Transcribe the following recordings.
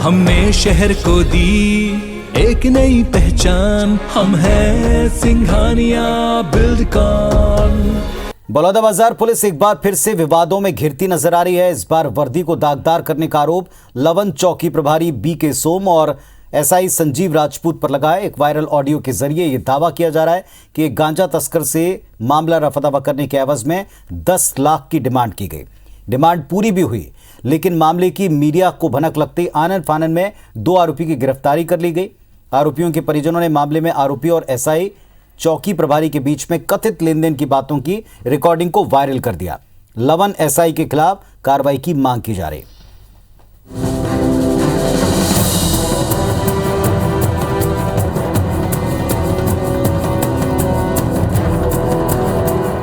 हमने शहर को दी एक नई पहचान, हम हैं सिंघानिया बिल्डकॉन। बलौदाबाजार पुलिस एक बार फिर से विवादों में घिरती नजर आ रही है। इस बार वर्दी को दागदार करने का आरोप लवन चौकी प्रभारी बी.के. सोम और एसआई संजीव राजपूत पर लगा है। एक वायरल ऑडियो के जरिए यह दावा किया जा रहा है कि एक गांजा तस्कर से मामला रफा-दफा करने के एवज में 10 लाख की डिमांड की गई। डिमांड पूरी भी हुई, लेकिन मामले की मीडिया को भनक लगते आनन फानन में 2 आरोपी की गिरफ्तारी कर ली गई। आरोपियों के परिजनों ने मामले में आरोपी और एसआई चौकी प्रभारी के बीच में कथित लेनदेन की बातों की रिकॉर्डिंग को वायरल कर दिया। लवन एसआई के खिलाफ कार्रवाई की मांग की जा रही।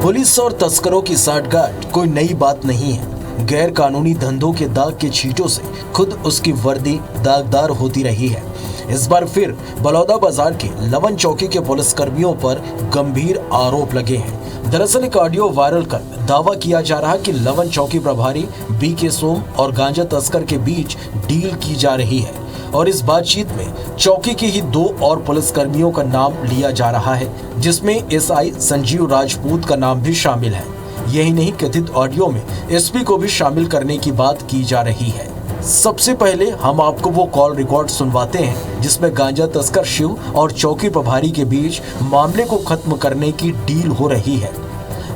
पुलिस और तस्करों की साठगांठ कोई नई बात नहीं है। गैर कानूनी धंधों के दाग के छींटों से खुद उसकी वर्दी दागदार होती रही है। इस बार फिर बलौदाबाजार के लवन चौकी के पुलिसकर्मियों पर गंभीर आरोप लगे हैं। दरअसल एक ऑडियो वायरल कर दावा किया जा रहा है कि लवन चौकी प्रभारी बी.के. सोम और गांजा तस्कर के बीच डील की जा रही है और इस बातचीत में चौकी के ही 2 और पुलिसकर्मियों का नाम लिया जा रहा है, जिसमें एसआई संजीव राजपूत का नाम भी शामिल है। यही नहीं, कथित ऑडियो में एसपी को भी शामिल करने की बात की जा रही है। सबसे पहले हम आपको वो कॉल रिकॉर्ड सुनवाते हैं जिसमें गांजा तस्कर शिव और चौकी प्रभारी के बीच मामले को खत्म करने की डील हो रही है।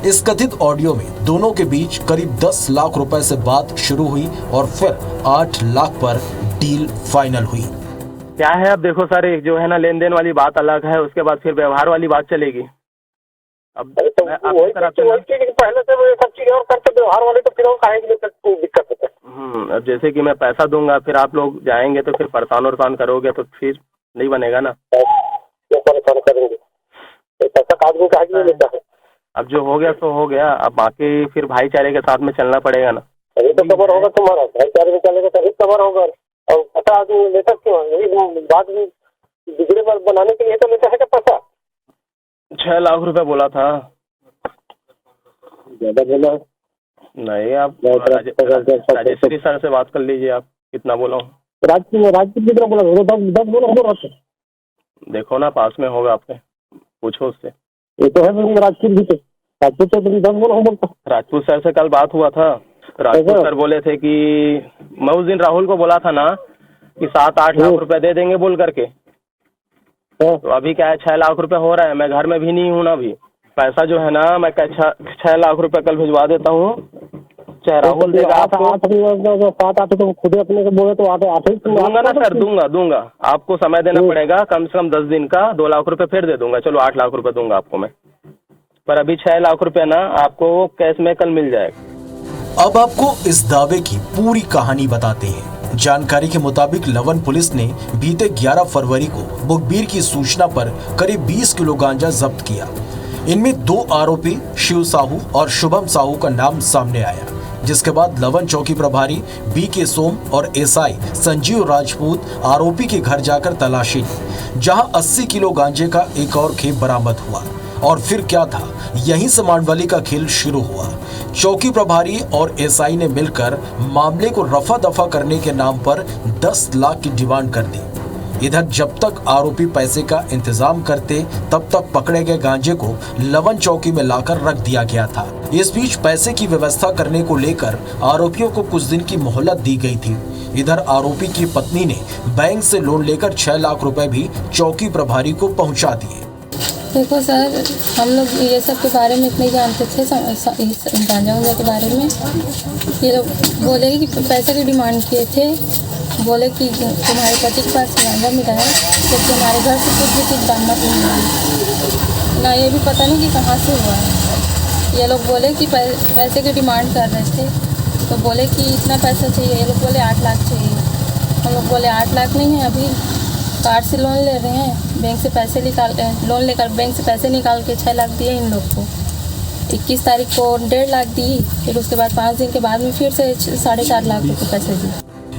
इस कथित ऑडियो में दोनों के बीच करीब 10 लाख रुपए से बात शुरू हुई और फिर 8 लाख पर डील फाइनल हुई। क्या है, अब देखो सर, एक जो है ना लेन देन वाली बात अलग है, उसके बाद फिर व्यवहार वाली बात चलेगी। अब तो वही पहले से वो सब चीजें और करते व्यवहार वाले, तो फिर काहे की दिक्कत है। अब जैसे कि मैं पैसा दूंगा, फिर आप लोग जाएंगे तो फिर परेशान करोगे तो फिर नहीं बनेगा ना। परेशान करेंगे तो पैसा कागज काहे नहीं लेता है। अब जो हो गया सो हो गया, अब बाकी फिर भाईचारे के साथ में चलना पड़ेगा ना। तभी तो कवर होगा तुम्हारा, भाईचारे में चलेगा तभी कवर होगा। और पैसा आदमी लेता क्यों? यही बात भी बिगड़े बनाने के लिए तो लेता है क्या पैसा? 6 लाख रुपए बोला था। ज्यादा बोला नहीं, आप राजेश्वरी सर से बात कर लीजिए। आप कितना बोला हूँ? राजपूत कितना बोला? 10 बोला। देखो ना, पास में होगा आपके, पूछो उससे। ये तो है राजपूत भी, राजपूत तो 10 बोला। राजपूत सर से कल बात हुआ था। राजपूत सर बोले थे कि मैं उस दिन राहुल को बोला था ना कि 7-8 लाख रुपए दे देंगे बोल करके। तो अभी क्या है, 6 लाख रुपए हो रहा है। मैं घर में भी नहीं हूँ ना अभी। पैसा जो है ना, मैं 6 लाख रुपए कल भिजवा देता हूँ, चाहे राहुल देगा आपको। 7-8 तो खुद अपने को बोले तो 8 दूंगा ना सर, दूंगा। आपको समय देना पड़ेगा कम से कम 10 दिन का। 2 लाख रुपए फिर दे दूंगा, चलो 8 लाख रुपए दूंगा आपको मैं। पर अभी 6 लाख रुपए ना आपको कैश में कल मिल जाएगा। अब आपको इस दावे की पूरी कहानी बताते हैं। जानकारी के मुताबिक लवन पुलिस ने बीते 11 फरवरी को मुखबिर की सूचना पर करीब 20 किलो गांजा जब्त किया। इनमें 2 आरोपी शिव साहू और शुभम साहू का नाम सामने आया, जिसके बाद लवन चौकी प्रभारी बी.के. सोम और एसआई संजीव राजपूत आरोपी के घर जाकर तलाशी ली, जहां 80 किलो गांजे का एक और खेप बरामद हुआ। और फिर क्या था, यहीं से मांडवाली का खेल शुरू हुआ। चौकी प्रभारी और एसआई ने मिलकर मामले को रफा दफा करने के नाम पर 10 लाख की डिमांड कर दी। इधर जब तक आरोपी पैसे का इंतजाम करते, तब तक पकड़े गए गांजे को लवन चौकी में लाकर रख दिया गया था। इस बीच पैसे की व्यवस्था करने को लेकर आरोपियों को कुछ दिन की मोहलत दी गई थी। इधर आरोपी की पत्नी ने बैंक से लोन लेकर 6 लाख रुपए भी चौकी प्रभारी को पहुंचा दिए। देखो सर, हम लोग ये सब के बारे में इतने जानते थे, गांजा के बारे में। ये लोग बोले कि पैसे की डिमांड किए थे, बोले कि तुम्हारे पति के पास गांजा मिला है, जबकि हमारे घर से कुछ भी चीज़ बरामद नहीं हुआ ना, ये भी पता नहीं कि कहाँ से हुआ है। ये लोग बोले कि पैसे की डिमांड कर रहे थे, तो बोले कि इतना पैसा चाहिए। ये लोग बोले 8 लाख चाहिए। हम लोग बोले 8 लाख नहीं है, अभी कार्ड से लोन ले रहे हैं, बैंक से पैसे लोन लेकर बैंक से पैसे निकाल के 6 लाख दिए इन लोग को। 21 तारीख को 1.5 लाख दी, फिर उसके बाद 5 दिन के बाद में फिर से 4.5 लाख रुपये पैसे दिए।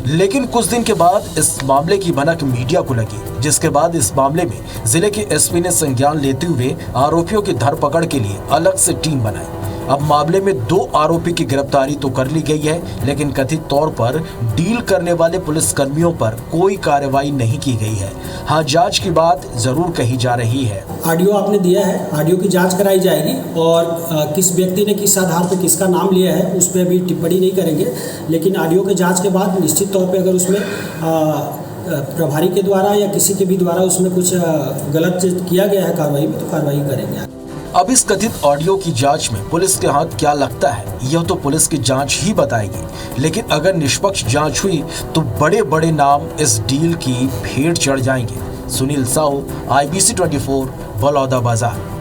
लेकिन कुछ दिन के बाद इस मामले की भनक मीडिया को लगी, जिसके बाद इस मामले में जिले के एसपी ने संज्ञान लेते हुए आरोपियों की धरपकड़ के लिए अलग से टीम बनाई। अब मामले में 2 आरोपी की गिरफ्तारी तो कर ली गई है, लेकिन कथित तौर पर डील करने वाले पुलिस कर्मियों पर कोई कार्रवाई नहीं की गई है। हाँ, जांच की बात जरूर कही जा रही है। ऑडियो आपने दिया है, ऑडियो की जांच कराई जाएगी और किस व्यक्ति ने किस आधार पर किसका नाम लिया है उस पर भी टिप्पणी नहीं करेंगे, लेकिन ऑडियो के जांच के बाद निश्चित तौर पे अगर उसमें प्रभारी के द्वारा या किसी के भी द्वारा उसमें कुछ गलत किया गया है कार्रवाई में, तो कार्रवाई करेंगे। अब इस कथित ऑडियो की जांच में पुलिस के हाथ क्या लगता है, यह तो पुलिस की जांच ही बताएगी। लेकिन अगर निष्पक्ष जांच हुई तो बड़े बड़े नाम इस डील की भेंट चढ़ जाएंगे। सुनील साहू, IBC 24, बलौदा बाजार।